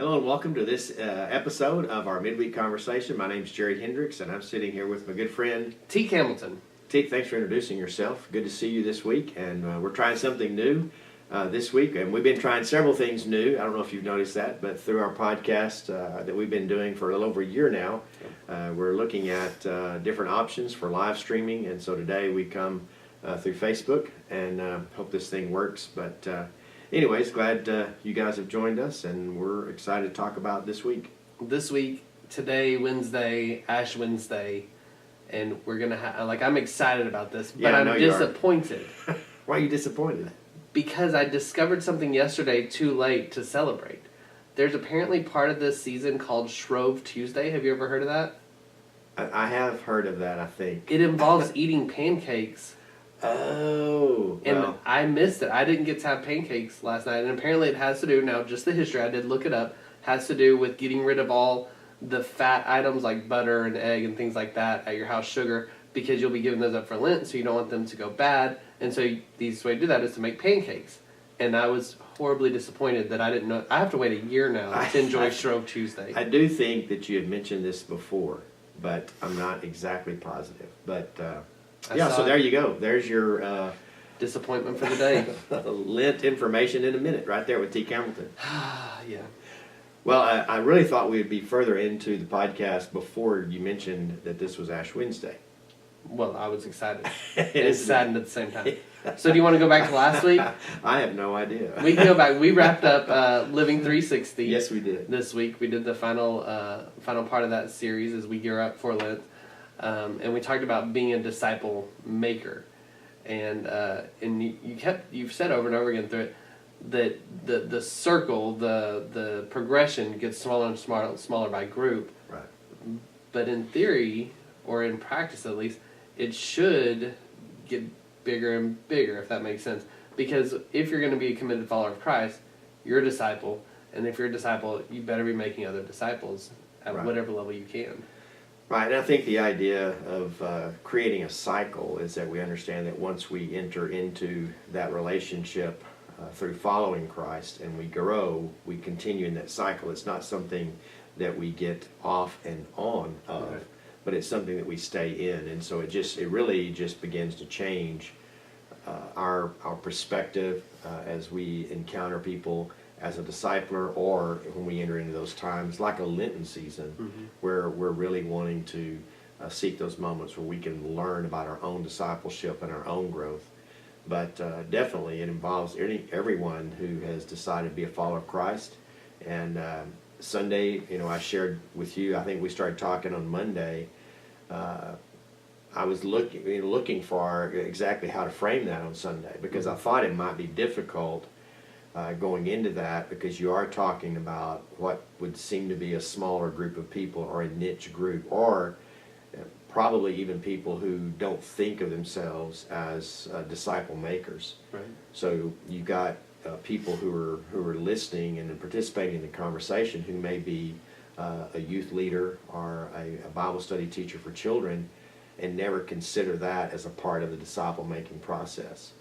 Hello and welcome to this episode of our Midweek Conversation. My name's Jerry Hendricks and I'm sitting here with my good friend Teak Hamilton. Teak, thanks for introducing yourself. Good to see you this week, and we're trying something new this week, and we've been trying several things new. I don't know if you've noticed that, but through our podcast that we've been doing for a little over a year now, we're looking at different options for live streaming, and so today we come through Facebook, and hope this thing works. But anyways, glad you guys have joined us, and we're excited to talk about this week. This week, today, Wednesday, Ash Wednesday, and we're going to have, I'm excited about this, but I'm disappointed. Why are you disappointed? Because I discovered something yesterday too late to celebrate. There's apparently part of this season called Shrove Tuesday. Have you ever heard of that? I have heard of that, I think. It involves eating pancakes. Oh. And well. I missed it. I didn't get to have pancakes last night. And apparently it has to do, now just the history, I did look it up, has to do with getting rid of all the fat items like butter and egg and things like that at your house, sugar, because you'll be giving those up for Lent, so you don't want them to go bad. And so the easiest way to do that is to make pancakes. And I was horribly disappointed that I didn't know. I have to wait a year now to enjoy Shrove Tuesday. I do think that you had mentioned this before, but I'm not exactly positive. But so there you go. There's your disappointment for the day. Lent information in a minute, right there with T. Hamilton. Yeah. Well, I really thought we would be further into the podcast before you mentioned that this was Ash Wednesday. Well, I was excited and saddened at the same time. So do you want to go back to last week? I have no idea. We can go back. We wrapped up Living 360. Yes, we did. This week we did the final part of that series as we gear up for Lent, and we talked about being a disciple maker, and you've said over and over again through it that the circle, the progression gets smaller and smaller by group. Right. But in theory, or in practice at least, it should get bigger and bigger, if that makes sense. Because if you're going to be a committed follower of Christ, you're a disciple, and if you're a disciple, you better be making other disciples at whatever level you can. Right, and I think the idea of creating a cycle is that we understand that once we enter into that relationship through following Christ and we grow, we continue in that cycle. It's not something that we get off and on of. Right. But it's something that we stay in, and so it really just begins to change our perspective as we encounter people as a discipler, or when we enter into those times like a Lenten season, where we're really wanting to seek those moments where we can learn about our own discipleship and our own growth. But definitely, it involves everyone who has decided to be a follower of Christ. And Sunday, I shared with you, I think we started talking on Monday. I was looking for exactly how to frame that on Sunday, because I thought it might be difficult going into that, because you are talking about what would seem to be a smaller group of people, or a niche group, or probably even people who don't think of themselves as disciple makers. Right. So you got people who are listening and participating in the conversation who may be a youth leader or a Bible study teacher for children, and never consider that as a part of the disciple making process.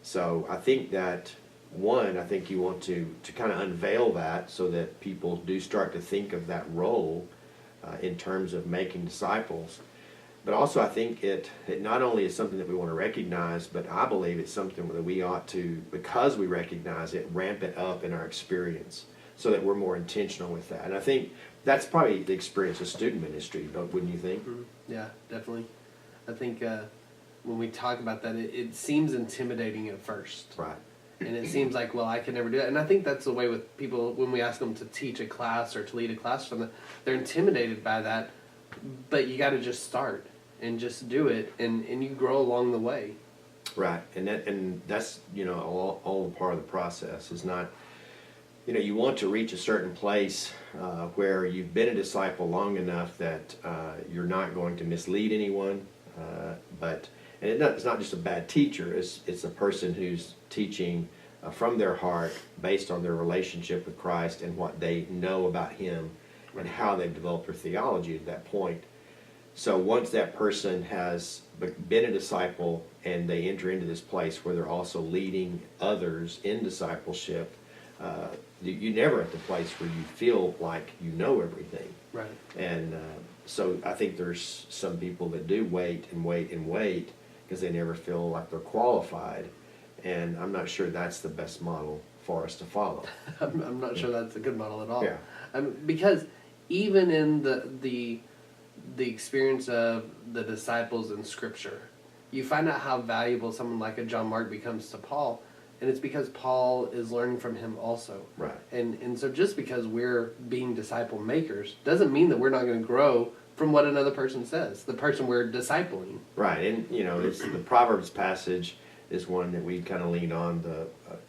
So I think that I think you want to kind of unveil that so that people do start to think of that role in terms of making disciples. But also I think it not only is something that we want to recognize, but I believe it's something that we ought to, because we recognize it, ramp it up in our experience so that we're more intentional with that. And I think that's probably the experience of student ministry, wouldn't you think? Yeah, definitely. I think when we talk about that, it seems intimidating at first. Right. And it seems like, well, I could never do that. And I think that's the way with people when we ask them to teach a class or to lead a class or something. They're intimidated by that, but you got to just start and just do it, and you grow along the way. Right, and that's all part of the process. Is not, you want to reach a certain place where you've been a disciple long enough that you're not going to mislead anyone, and it's not just a bad teacher. It's a person who's teaching from their heart based on their relationship with Christ and what they know about Him and how they've developed their theology at that point. So once that person has been a disciple and they enter into this place where they're also leading others in discipleship, you're never at the place where you feel like you know everything. Right. And so I think there's some people that do wait and wait and wait because they never feel like they're qualified. And I'm not sure that's the best model for us to follow. I'm not sure that's a good model at all. Yeah. Because even in the experience of the disciples in Scripture, you find out how valuable someone like a John Mark becomes to Paul, and it's because Paul is learning from him also. Right. And so just because we're being disciple makers doesn't mean that we're not going to grow from what another person says, the person we're discipling. Right, and it's the Proverbs passage is one that we kind of lean on.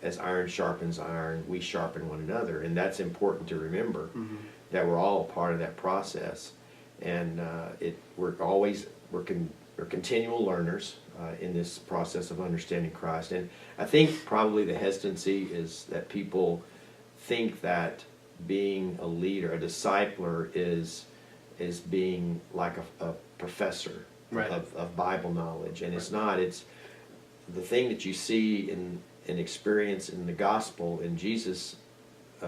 As iron sharpens iron, we sharpen one another, and that's important to remember. Mm-hmm. That we're all part of that process, and we're continual learners in this process of understanding Christ. And I think probably the hesitancy is that people think that being a leader, a discipler, is being like a professor right. of Bible knowledge, and right. it's not. It's the thing that you see and experience in the gospel in Jesus'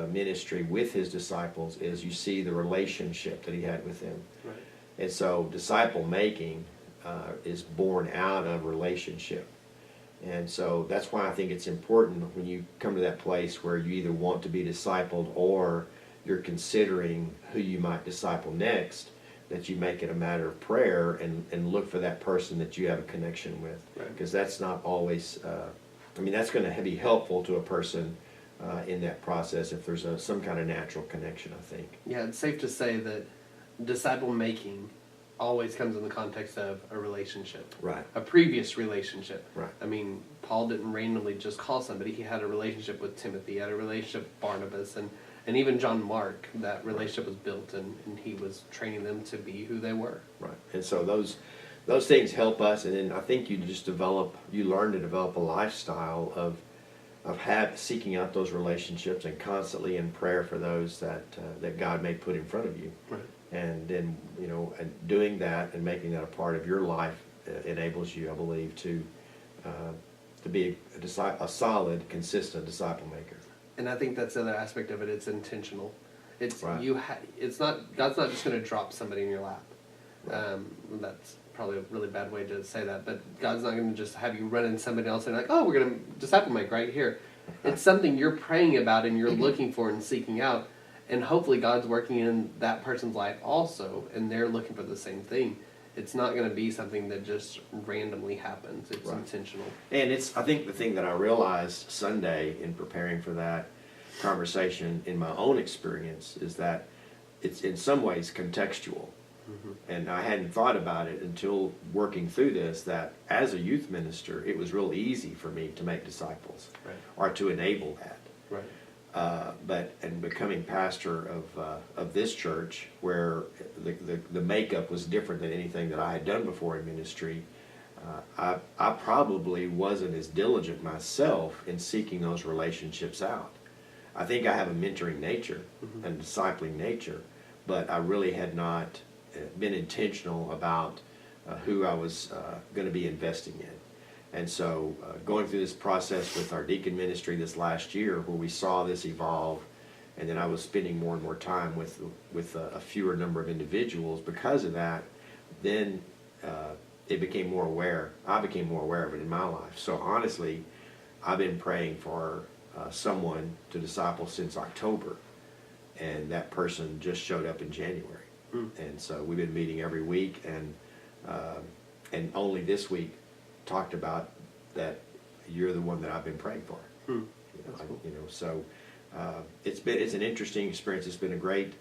ministry with his disciples is you see the relationship that he had with them. Right. And so disciple making is born out of relationship. And so that's why I think it's important when you come to that place where you either want to be discipled or you're considering who you might disciple next, that you make it a matter of prayer and look for that person that you have a connection with. Because that's not always, that's going to be helpful to a person in that process if there's some kind of natural connection, I think. Yeah, it's safe to say that disciple making always comes in the context of a relationship. Right. A previous relationship. Right. I mean, Paul didn't randomly just call somebody. He had a relationship with Timothy, he had a relationship with Barnabas, and even John Mark. That relationship was built, and he was training them to be who they were. Right. And so those things help us, and then I think you learn to develop a lifestyle of seeking out those relationships and constantly in prayer for those that God may put in front of you. Right. And then, and doing that and making that a part of your life enables you, I believe, to be a solid, consistent disciple maker. And I think that's the other aspect of it. It's intentional. It's right. It's not God's not just going to drop somebody in your lap. Right. That's probably a really bad way to say that, but God's not going to just have you run into somebody else and like, oh, we're going to disciple make right here. It's something you're praying about and you're looking for and seeking out. And hopefully God's working in that person's life also, and they're looking for the same thing. It's not going to be something that just randomly happens. It's right. intentional. And I think the thing that I realized Sunday in preparing for that conversation in my own experience is that it's in some ways contextual. Mm-hmm. And I hadn't thought about it until working through this, that as a youth minister, it was real easy for me to make disciples right. or to enable that. Right. But becoming pastor of this church, where the makeup was different than anything that I had done before in ministry, I probably wasn't as diligent myself in seeking those relationships out. I think I have a mentoring nature mm-hmm. and discipling nature, but I really had not been intentional about who I was going to be investing in. And so going through this process with our deacon ministry this last year, where we saw this evolve, and then I was spending more and more time with a fewer number of individuals because of that, then it became more aware. I became more aware of it in my life. So honestly, I've been praying for someone to disciple since October, and that person just showed up in January. Mm. And so we've been meeting every week, and only this week talked about that you're the one that I've been praying for. Hmm. Cool. So it's an interesting experience. It's been a great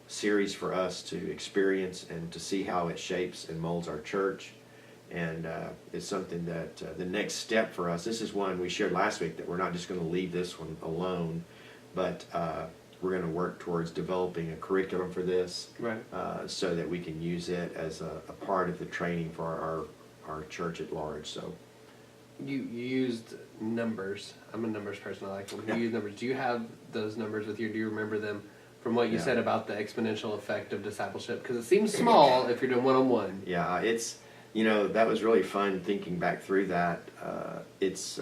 series for us to experience and to see how it shapes and molds our church. And it's something that the next step for us, this is one we shared last week, that we're not just going to leave this one alone, but we're going to work towards developing a curriculum for this, right. So that we can use it as a part of the training for our church at large. So you used numbers. I'm a numbers person. I like them. You use numbers. Do you have those numbers with you? Do you remember them from what you said about the exponential effect of discipleship? Because it seems small if you're doing one-on-one. Yeah, it's that was really fun thinking back through that. It's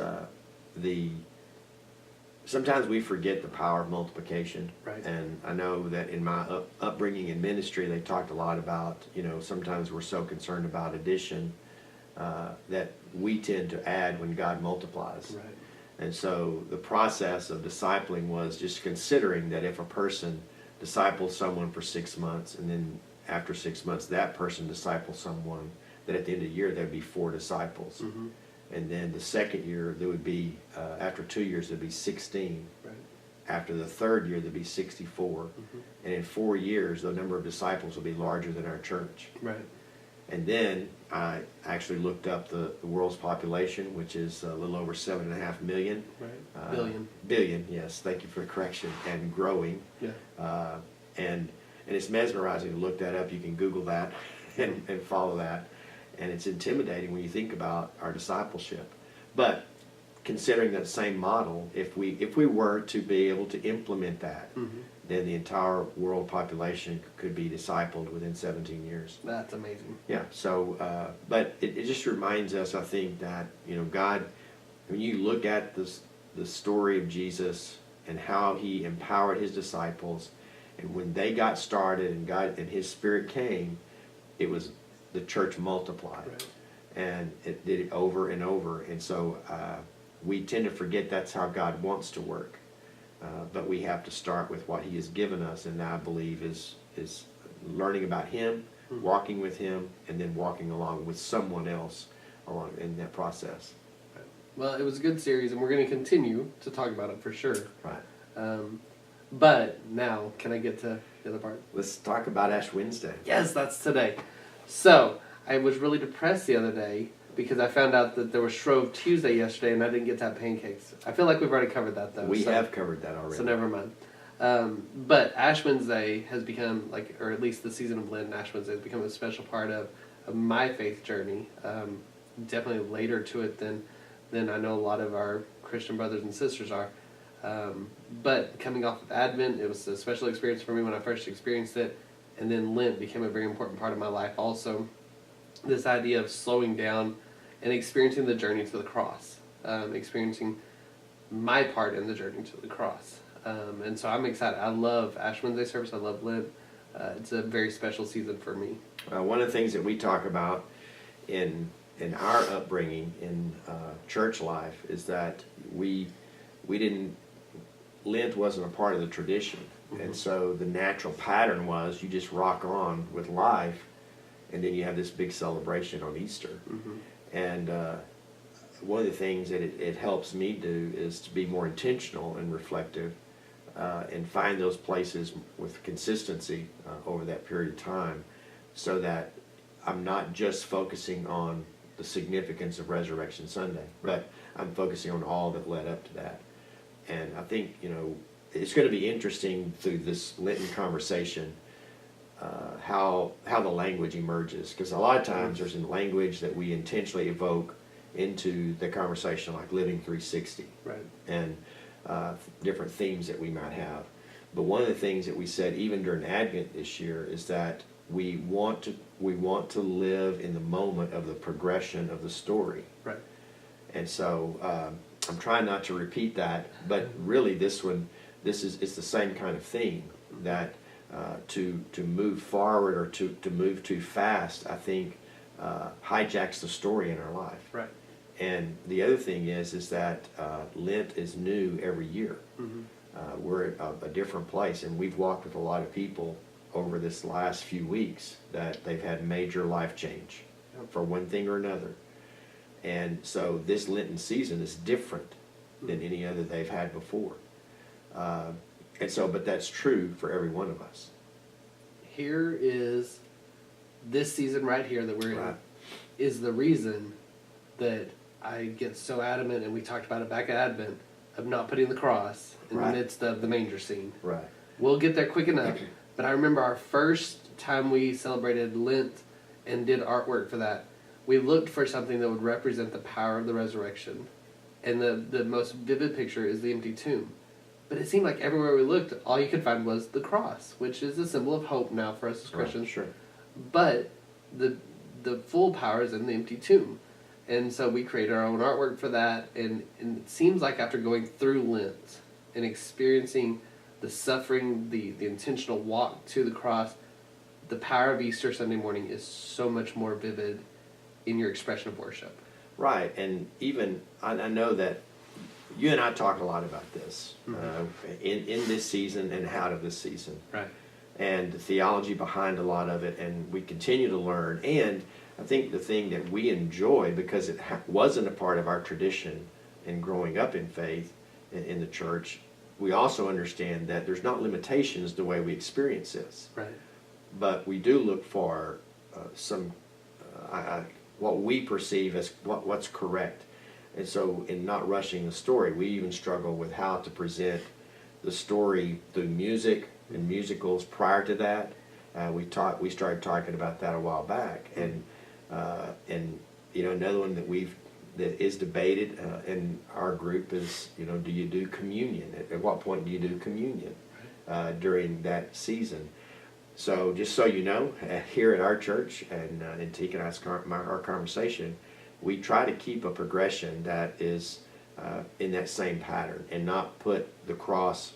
sometimes we forget the power of multiplication. Right. And I know that in my upbringing in ministry, they talked a lot about, sometimes we're so concerned about addition that we tend to add when God multiplies. Right. And so the process of discipling was just considering that if a person disciples someone for 6 months, and then after 6 months that person disciples someone, that at the end of the year there'd be 4 disciples. Mm-hmm. And then the second year there would be, after 2 years there'd be 16. Right. After the third year there'd be 64. Mm-hmm. And in 4 years the number of disciples will be larger than our church. Right. And then I actually looked up the world's population, which is a little over 7.5 million. Right. Billion. Billion, yes. Thank you for the correction. And growing. Yeah. And it's mesmerizing to look that up. You can Google that and follow that. And it's intimidating when you think about our discipleship. But considering that same model, if we were to be able to implement that, Mm-hmm. then the entire world population could be discipled within 17 years. That's amazing. Yeah, so, but it just reminds us, I think, that, God, when you look at the story of Jesus and how he empowered his disciples, and when they got started and God and his Spirit came, it was the church multiplied. Right. And it did it over and over. And so we tend to forget that's how God wants to work. But we have to start with what he has given us, and I believe is learning about him, Mm-hmm. walking with him, and then walking along with someone else along in that process. Right. Well, it was a good series, and we're going to continue to talk about it for sure. Right. But now, can I get to the other part? Let's talk about Ash Wednesday. Yes, that's today. So, I was really depressed the other day because I found out that there was Shrove Tuesday yesterday, and I didn't get to have pancakes. I feel like we've already covered that, though. We have covered that already. So never mind. But Ash Wednesday has become, or at least the season of Lent, Ash Wednesday has become a special part of my faith journey. Definitely later to it than I know a lot of our Christian brothers and sisters are. But coming off of Advent, it was a special experience for me when I first experienced it. And then Lent became a very important part of my life also. This idea of slowing down and experiencing the journey to the cross. Experiencing my part in the journey to the cross. And so I'm excited. I love Ash Wednesday service. I love Lent. It's a very special season for me. One of the things that we talk about in our upbringing in church life is that we didn't, Lent wasn't a part of the tradition. Mm-hmm. And so the natural pattern was you just rock on with life, and then you have this big celebration on Easter. Mm-hmm. And one of the things that it helps me do is to be more intentional and reflective and find those places with consistency over that period of time, so that I'm not just focusing on the significance of Resurrection Sunday, but I'm focusing on all that led up to that. And I think, it's going to be interesting through this Lenten conversation how the language emerges, because a lot of times there's a language that we intentionally evoke into the conversation, like Living 360, right, and different themes that we might have. But one of the things that we said even during Advent this year is that we want to live in the moment of the progression of the story. right. And so I'm trying not to repeat that, but really it's the same kind of theme, that to move forward or to move too fast, I think hijacks the story in our life. Right. And the other thing is that Lent is new every year. Mm-hmm. We're at a different place, and we've walked with a lot of people over this last few weeks that they've had major life change for one thing or another. And so this Lenten season is different than any other they've had before. But that's true for every one of us. Here is this season right here that we're in Right. is the reason that I get so adamant, and we talked about it back at Advent, of not putting the cross in Right. the midst of the manger scene. Right. We'll get there quick enough. But I remember our first time we celebrated Lent and did artwork for that, we looked for something that would represent the power of the resurrection. And the most vivid picture is the empty tomb. But it seemed like everywhere we looked, all you could find was the cross, which is a symbol of hope now for us as Christians. Right, sure. But the full power is in the empty tomb. And so we created our own artwork for that. And it seems like after going through Lent, and experiencing the suffering, the intentional walk to the cross, the power of Easter Sunday morning is so much more vivid in your expression of worship. Right, and even I know that you and I talk a lot about this in this season and out of this season. Right. And the theology behind a lot of it, and we continue to learn. And I think the thing that we enjoy, because it wasn't a part of our tradition in growing up in faith in the church, we also understand that there's not limitations the way we experience this. Right. But we do look for what we perceive as what's correct. And so in not rushing the story, we even struggle with how to present the story through music and musicals. Prior to that, we started talking about that a while back, and another one that is debated in our group is, do you do communion? At what point do you do communion during that season? So just so you know, here at our church and in Teak and our conversation, we try to keep a progression that is in that same pattern and not put the cross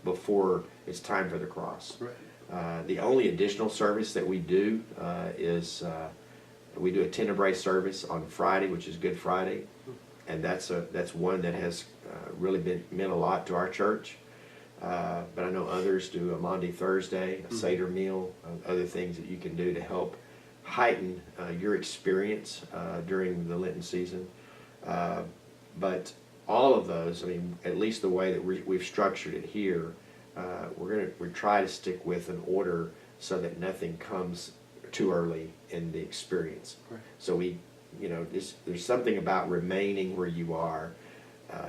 before it's time for the cross. Right. The only additional service that we do is we do a Tenebrae service on Friday, which is Good Friday, and that's one that has really meant a lot to our church. But I know others do a Maundy Thursday, a Seder meal, other things that you can do to help heighten your experience during the Lenten season. But all of those, at least the way that we've structured it here, we try to stick with an order so that nothing comes too early in the experience. Right. So there's something about remaining where you are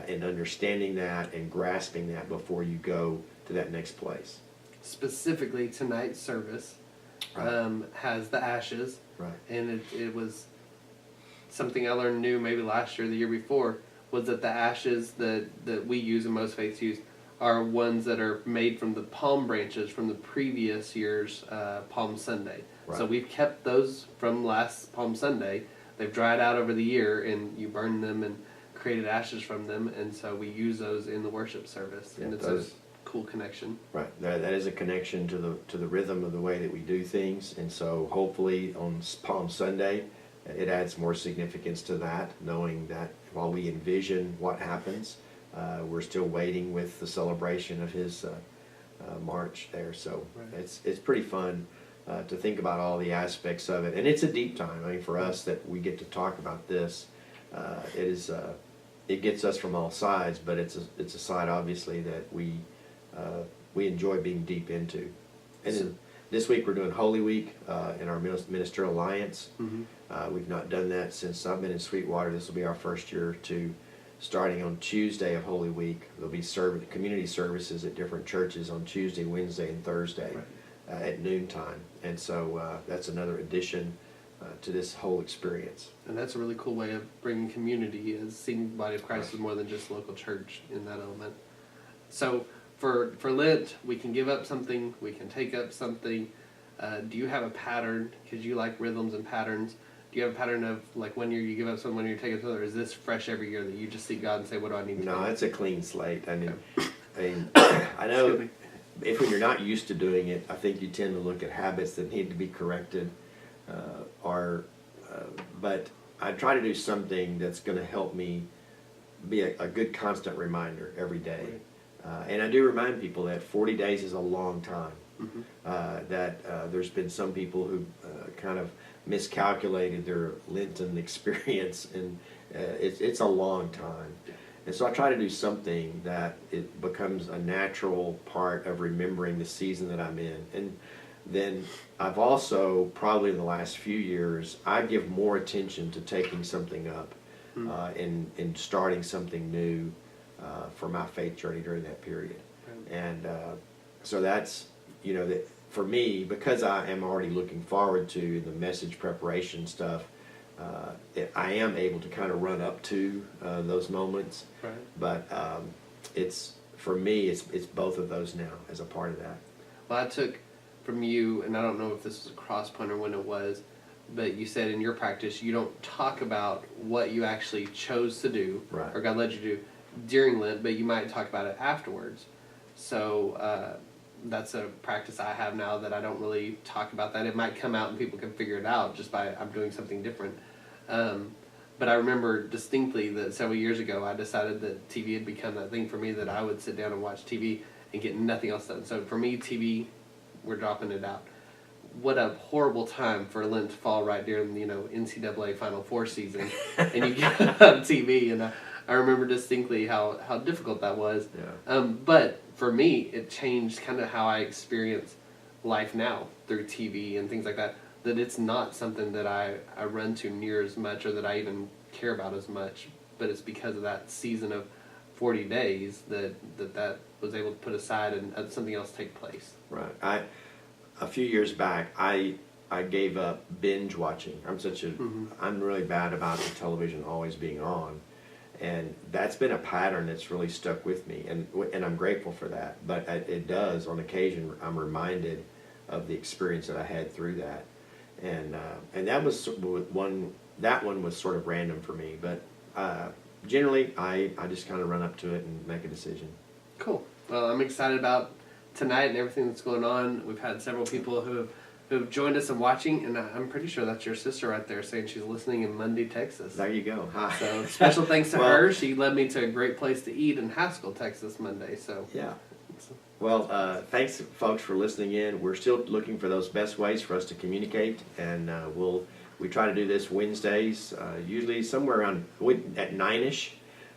and understanding that and grasping that before you go to that next place. Specifically, tonight's service has the ashes, right, and it was something I learned new maybe last year or the year before, was that the ashes that we use and most faiths use are ones that are made from the palm branches from the previous year's Palm Sunday. Right. So we've kept those from last Palm Sunday. They've dried out over the year, and you burn them and created ashes from them, and so we use those in the worship service, and it's a cool connection. Right, that is a connection to the rhythm of the way that we do things, and so hopefully on Palm Sunday it adds more significance to that, knowing that while we envision what happens, we're still waiting with the celebration of his march there. So right. It's pretty fun to think about all the aspects of it, and it's a deep time. For us that we get to talk about this, it gets us from all sides, but it's a side obviously that we enjoy being deep into. And then this week we're doing Holy Week in our Ministerial Alliance. Mm-hmm. We've not done that since I've been in Sweetwater. This will be our first year to starting on Tuesday of Holy Week. There'll be community services at different churches on Tuesday, Wednesday, and Thursday at noontime. And so that's another addition to this whole experience. And that's a really cool way of bringing community, as seeing the body of Christ is more than just local church in that element. So for Lent, we can give up something, we can take up something. Do you have a pattern? Because you like rhythms and patterns. Do you have a pattern of, like, one year you give up something, one year you take up something, or is this fresh every year that you just seek God and say, what do I need to do? No, it's a clean slate. I know if when you're not used to doing it, I think you tend to look at habits that need to be corrected, but I try to do something that's going to help me be a good constant reminder every day. And I do remind people that 40 days is a long time. Mm-hmm. There's been some people who kind of miscalculated their Lenten experience, and it's a long time. And so I try to do something that it becomes a natural part of remembering the season that I'm in. And then I've also, probably in the last few years, I give more attention to taking something up and starting something new for my faith journey during that period. And so that's, that for me, because I am already looking forward to the message preparation stuff, I am able to kind of run up to those moments. Right. But for me, it's both of those now as a part of that. Well, I took from you, and I don't know if this was a cross point or when it was, but you said in your practice you don't talk about what you actually chose to do, right, or God led you to do. during Lent, but you might talk about it afterwards. So that's a practice I have now that I don't really talk about that. It might come out and people can figure it out just by I'm doing something different. But I remember distinctly that several years ago I decided that TV had become that thing for me that I would sit down and watch TV and get nothing else done. So for me, TV, we're dropping it out. What a horrible time for Lent to fall right during, NCAA Final Four season, and you get on TV, and I remember distinctly how difficult that was. Yeah. But for me, it changed kind of how I experience life now through TV and things like that. That it's not something that I run to near as much or that I even care about as much, but it's because of that season of 40 days that was able to put aside and something else take place. Right. A few years back, I gave up binge watching. I'm really bad about the television always being on, and that's been a pattern that's really stuck with me, and I'm grateful for that. But it does, on occasion, I'm reminded of the experience that I had through that, and that was one. That one was sort of random for me, but generally, I just kind of run up to it and make a decision. Cool. Well, I'm excited about tonight and everything that's going on. We've had several people who have joined us and watching, and I'm pretty sure that's your sister right there saying she's listening in Mundy, Texas. There you go. Hi. So special thanks to her. She led me to a great place to eat in Haskell, Texas Monday. So yeah. Well, thanks folks for listening in. We're still looking for those best ways for us to communicate, and we try to do this Wednesdays, usually somewhere around at 9ish.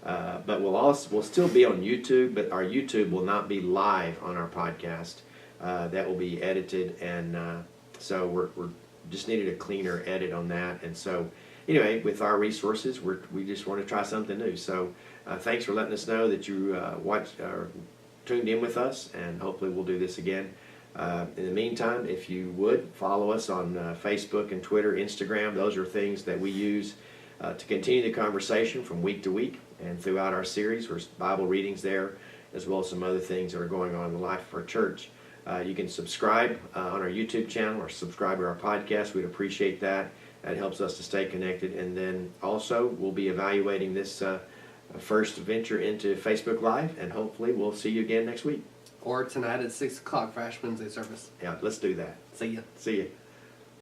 But we'll still be on YouTube, but our YouTube will not be live on our podcast. That will be edited, and so we're just needed a cleaner edit on that. And so, anyway, with our resources, we just want to try something new. So, thanks for letting us know that you watched or tuned in with us, and hopefully we'll do this again. In the meantime, if you would follow us on Facebook and Twitter, Instagram, those are things that we use to continue the conversation from week to week. And throughout our series, there's Bible readings there, as well as some other things that are going on in the life of our church. You can subscribe on our YouTube channel or subscribe to our podcast. We'd appreciate that. That helps us to stay connected. And then also, we'll be evaluating this first venture into Facebook Live, and hopefully we'll see you again next week. Or tonight at 6 o'clock for Ash Wednesday service. Yeah, let's do that. See ya. See ya.